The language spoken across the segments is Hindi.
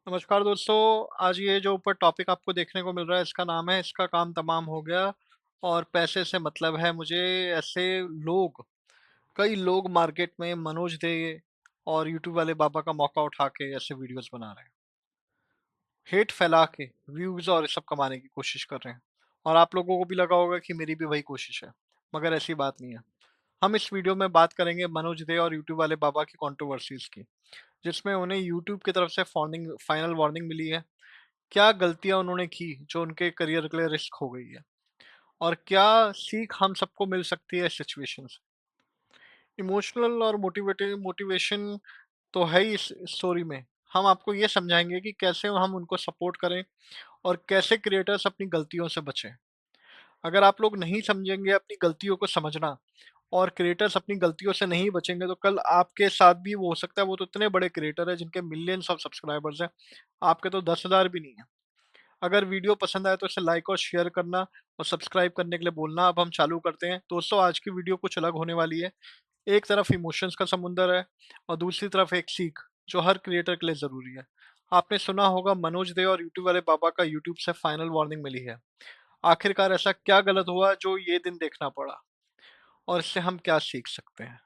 नमस्कार दोस्तों। आज ये जो ऊपर टॉपिक आपको देखने को मिल रहा है इसका नाम है इसका काम तमाम हो गया और पैसे से मतलब है मुझे। ऐसे लोग, कई लोग मार्केट में मनोज दे और यूट्यूब वाले बाबा का मौका उठा के ऐसे वीडियोस बना रहे हैं, हेट फैला के व्यूज और सब कमाने की कोशिश कर रहे हैं। और आप लोगों को भी लगा होगा कि मेरी भी वही कोशिश है, मगर ऐसी बात नहीं है। हम इस वीडियो में बात करेंगे मनोज दे और यूट्यूब वाले बाबा की कंट्रोवर्सीज की, जिसमें उन्हें यूट्यूब की तरफ से फाइनल वार्निंग मिली है। क्या गलतियां उन्होंने की जो उनके करियर के लिए रिस्क हो गई है, और क्या सीख हम सबको मिल सकती है इस सिचुएशन से। इमोशनल और मोटिवेशन तो है ही इस स्टोरी में। हम आपको ये समझाएंगे कि कैसे हम उनको सपोर्ट करें और कैसे क्रिएटर्स अपनी गलतियों से बचें। अगर आप लोग नहीं समझेंगे अपनी गलतियों को समझना, और क्रिएटर्स अपनी गलतियों से नहीं बचेंगे, तो कल आपके साथ भी वो हो सकता है। वो तो इतने बड़े क्रिएटर है जिनके मिलियंस ऑफ सब्सक्राइबर्स हैं, आपके तो 10,000 भी नहीं है। अगर वीडियो पसंद आए तो इसे लाइक और शेयर करना और सब्सक्राइब करने के लिए बोलना। अब हम चालू करते हैं दोस्तों। आज की वीडियो कुछ अलग होने वाली है। एक तरफ इमोशंस का समुंदर है और दूसरी तरफ एक सीख जो हर क्रिएटर के लिए जरूरी है। आपने सुना होगा मनोज दे और यूट्यूब वाले बाबा का यूट्यूब से फाइनल वार्निंग मिली है। आखिरकार ऐसा क्या गलत हुआ जो ये दिन देखना पड़ा, और इससे हम क्या सीख सकते हैं।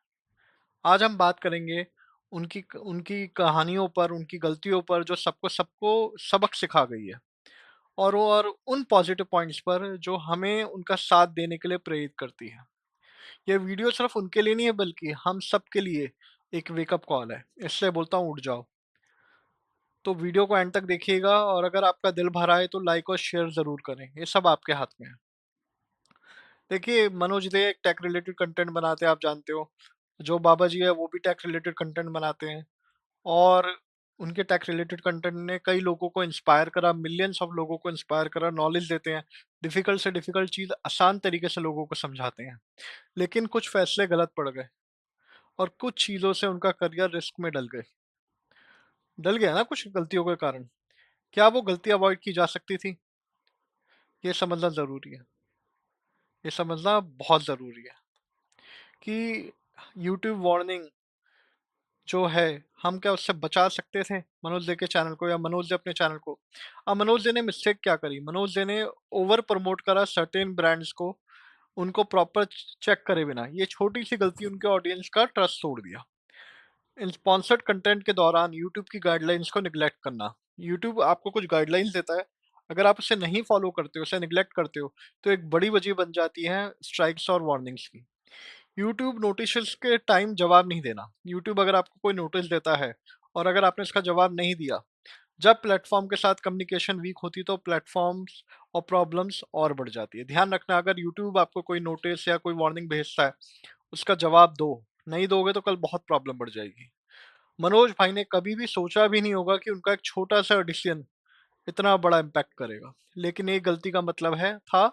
आज हम बात करेंगे उनकी उनकी कहानियों पर, उनकी गलतियों पर जो सबको सबको सबक सिखा गई है, और उन पॉजिटिव पॉइंट्स पर जो हमें उनका साथ देने के लिए प्रेरित करती है। ये वीडियो सिर्फ उनके लिए नहीं है, बल्कि हम सब के लिए एक वेकअप कॉल है। इसलिए बोलता हूँ, उठ जाओ। तो वीडियो को एंड तक देखिएगा, और अगर आपका दिल भरा है तो लाइक और शेयर जरूर करें। ये सब आपके हाथ में है। देखिए, मनोज दे एक टेक रिलेटेड कंटेंट बनाते हैं, आप जानते हो। जो बाबा जी है वो भी टेक रिलेटेड कंटेंट बनाते हैं, और उनके टेक रिलेटेड कंटेंट ने कई लोगों को इंस्पायर करा, मिलियंस ऑफ लोगों को इंस्पायर करा। नॉलेज देते हैं, डिफिकल्ट से डिफिकल्ट चीज आसान तरीके से लोगों को समझाते हैं। लेकिन कुछ फैसले गलत पड़ गए, और कुछ चीजों से उनका करियर रिस्क में डल गया ना कुछ गलतियों के कारण। क्या वो गलती अवॉइड की जा सकती थी? ये समझना जरूरी है। ये समझना बहुत जरूरी है कि यूट्यूब वार्निंग जो है, हम क्या उससे बचा सकते थे मनोज दे के चैनल को, या मनोज दे अपने चैनल को? अब मनोज दे ने मिस्टेक क्या करी? मनोज दे ने ओवर प्रमोट करा सर्टेन ब्रांड्स को, उनको प्रॉपर चेक करे बिना। ये छोटी सी गलती उनके ऑडियंस का ट्रस्ट तोड़ दिया। इन स्पॉन्सर्ड कंटेंट के दौरान यूट्यूब की गाइडलाइंस को निगलेक्ट करना। यूट्यूब आपको कुछ गाइडलाइंस देता है, अगर आप उसे नहीं फॉलो करते हो, उसे निगलेक्ट करते हो, तो एक बड़ी वजह बन जाती है स्ट्राइक्स और वार्निंग्स की। यूट्यूब नोटिस के टाइम जवाब नहीं देना। यूट्यूब अगर आपको कोई नोटिस देता है और अगर आपने इसका जवाब नहीं दिया, जब प्लेटफॉर्म के साथ कम्युनिकेशन वीक होती, तो प्लेटफॉर्म्स और प्रॉब्लम्स और बढ़ जाती है। ध्यान रखना, अगर यूट्यूब आपको कोई नोटिस या कोई वार्निंग भेजता है, उसका जवाब दो। नहीं दोगे तो कल बहुत प्रॉब्लम बढ़ जाएगी। मनोज भाई ने कभी भी सोचा भी नहीं होगा कि उनका एक छोटा सा डिसीजन इतना बड़ा इम्पैक्ट करेगा। लेकिन एक गलती का मतलब है था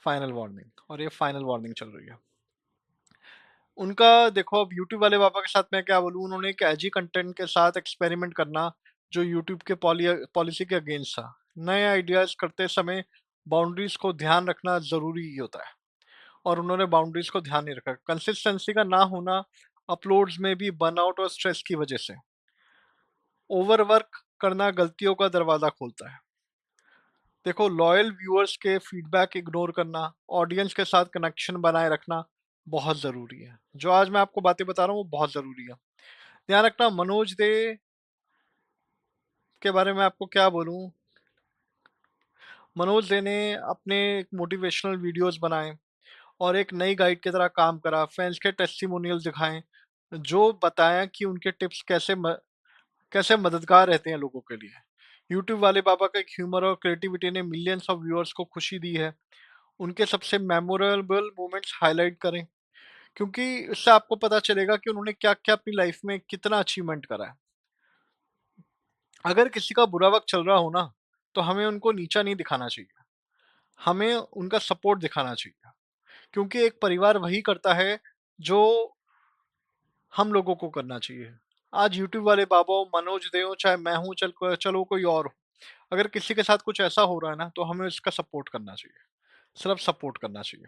फाइनल वार्निंग, और ये फाइनल वार्निंग चल रही है उनका। देखो, अब यूट्यूब वाले पापा के साथ मैं क्या बोलूँ, उन्होंने एक एजी कंटेंट के साथ एक्सपेरिमेंट करना जो यूट्यूब के पॉलिसी के अगेंस्ट था। नए आइडियाज करते समय बाउंड्रीज को ध्यान रखना जरूरी ही होता है, और उन्होंने बाउंड्रीज को ध्यान नहीं रखा। कंसिस्टेंसी का ना होना अपलोड्स में भी बर्नआउट और स्ट्रेस की वजह से। ओवरवर्क करना गलतियों का दरवाजा खोलता है। देखो, लॉयल व्यूअर्स के फीडबैक इग्नोर करना, ऑडियंस के साथ कनेक्शन बनाए रखना बहुत जरूरी है। जो आज मैं आपको बातें बता रहा हूँ वो बहुत जरूरी है। ध्यान रखना, मनोज दे के बारे में आपको क्या बोलूं। मनोज दे ने अपने मोटिवेशनल वीडियोस बनाए और एक नई गाइड की तरह काम करा। फैंस के टेस्टिमोनियल्स दिखाएं जो बताया कि उनके टिप्स कैसे मददगार रहते हैं लोगों के लिए। यूट्यूब वाले बाबा का एक ह्यूमर और क्रिएटिविटी ने मिलियंस ऑफ व्यूअर्स को खुशी दी है। उनके सबसे मेमोरेबल मोमेंट्स हाईलाइट करें, क्योंकि इससे आपको पता चलेगा कि उन्होंने क्या क्या अपनी लाइफ में कितना अचीवमेंट करा है। अगर किसी का बुरा वक्त चल रहा हो ना, तो हमें उनको नीचा नहीं दिखाना चाहिए, हमें उनका सपोर्ट दिखाना चाहिए। क्योंकि एक परिवार वही करता है जो हम लोगों को करना चाहिए। आज यूट्यूब वाले बाबा हो, मनोज दे हो, चाहे मैं हूँ, चलो कोई और हो, अगर किसी के साथ कुछ ऐसा हो रहा है ना, तो हमें इसका सपोर्ट करना चाहिए। सिर्फ सपोर्ट करना चाहिए।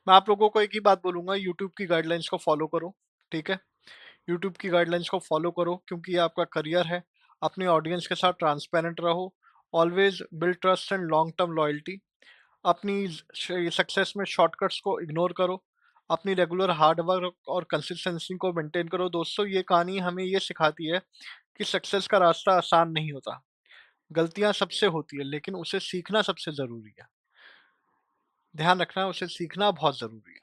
मैं आप लोगों को एक ही बात बोलूंगा, यूट्यूब की गाइडलाइंस को फॉलो करो। ठीक है, यूट्यूब की गाइडलाइंस को फॉलो करो, क्योंकि ये आपका करियर है। अपनी ऑडियंस के साथ ट्रांसपेरेंट रहो, always build trust and long term loyalty. अपनी सक्सेस में शॉर्टकट्स को इग्नोर करो, अपनी रेगुलर हार्ड वर्क और कंसिस्टेंसी को मेंटेन करो। दोस्तों, ये कहानी हमें ये सिखाती है कि सक्सेस का रास्ता आसान नहीं होता। गलतियां सबसे होती है, लेकिन उसे सीखना सबसे जरूरी है। ध्यान रखना, उसे सीखना बहुत जरूरी है।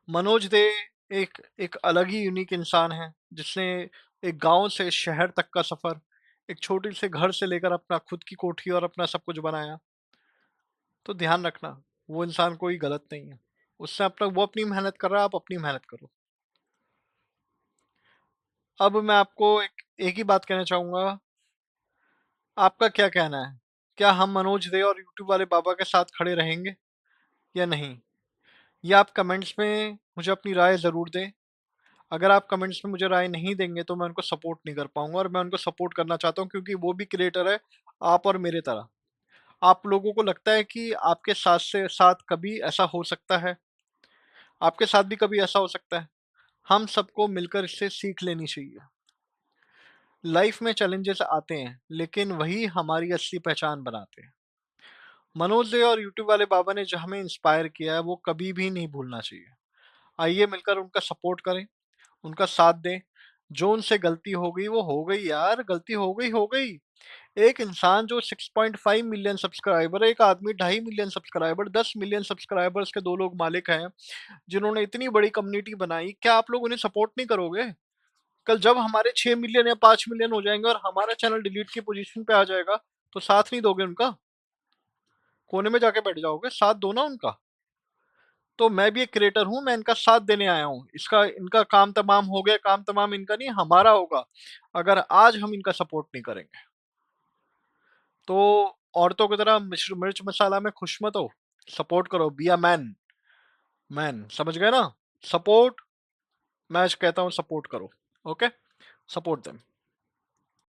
मनोज दे एक एक अलग ही यूनिक इंसान है, जिसने एक गांव से शहर तक का सफर, एक छोटे से घर से लेकर अपना खुद की कोठी और अपना सब कुछ बनाया। तो ध्यान रखना, वो इंसान कोई गलत नहीं है। उससे अपना वो अपनी मेहनत कर रहा है, आप अपनी मेहनत करो। अब मैं आपको एक ही बात कहना चाहूंगा। आपका क्या कहना है? क्या हम मनोज दे और यूट्यूब वाले बाबा के साथ खड़े रहेंगे या नहीं? ये आप कमेंट्स में मुझे अपनी राय ज़रूर दें। अगर आप कमेंट्स में मुझे राय नहीं देंगे तो मैं उनको सपोर्ट नहीं कर पाऊँगा, और मैं उनको सपोर्ट करना चाहता हूँ क्योंकि वो भी क्रिएटर है, आप और मेरे तरह। आप लोगों को लगता है कि आपके साथ से साथ कभी ऐसा हो सकता है? आपके साथ भी कभी ऐसा हो सकता है? हम सबको मिलकर इससे सीख लेनी चाहिए। लाइफ में चैलेंजेस आते हैं, लेकिन वही हमारी असली पहचान बनाते हैं। मनोज दे और यूट्यूब वाले बाबा ने जो हमें इंस्पायर किया है, वो कभी भी नहीं भूलना चाहिए। आइए मिलकर उनका सपोर्ट करें, उनका साथ दें। जो उनसे गलती हो गई वो हो गई यार, गलती हो गई हो गई। एक इंसान जो 6.5 मिलियन सब्सक्राइबर, एक आदमी 2.5 मिलियन सब्सक्राइबर, 10 मिलियन सब्सक्राइबर्स के दो लोग मालिक हैं, जिन्होंने इतनी बड़ी कम्युनिटी बनाई। क्या आप लोग उन्हें सपोर्ट नहीं करोगे? कल जब हमारे 6 मिलियन या 5 मिलियन हो जाएंगे और हमारा चैनल डिलीट की पोजीशन पे आ जाएगा, तो साथ नहीं दोगे उनका? कोने में जाके बैठ जाओगे? साथ दो ना उनका। तो मैं भी एक क्रिएटर हूँ, मैं इनका साथ देने आया हूँ। इसका इनका काम तमाम हो गया, काम तमाम इनका नहीं हमारा होगा, अगर आज हम इनका सपोर्ट नहीं करेंगे। तो औरतों की तरह मिर्च मसाला में खुश मत हो, सपोर्ट करो, बी अ मैन। मैन, समझ गए ना? सपोर्ट, मैं कहता हूँ सपोर्ट करो। Okay, support them.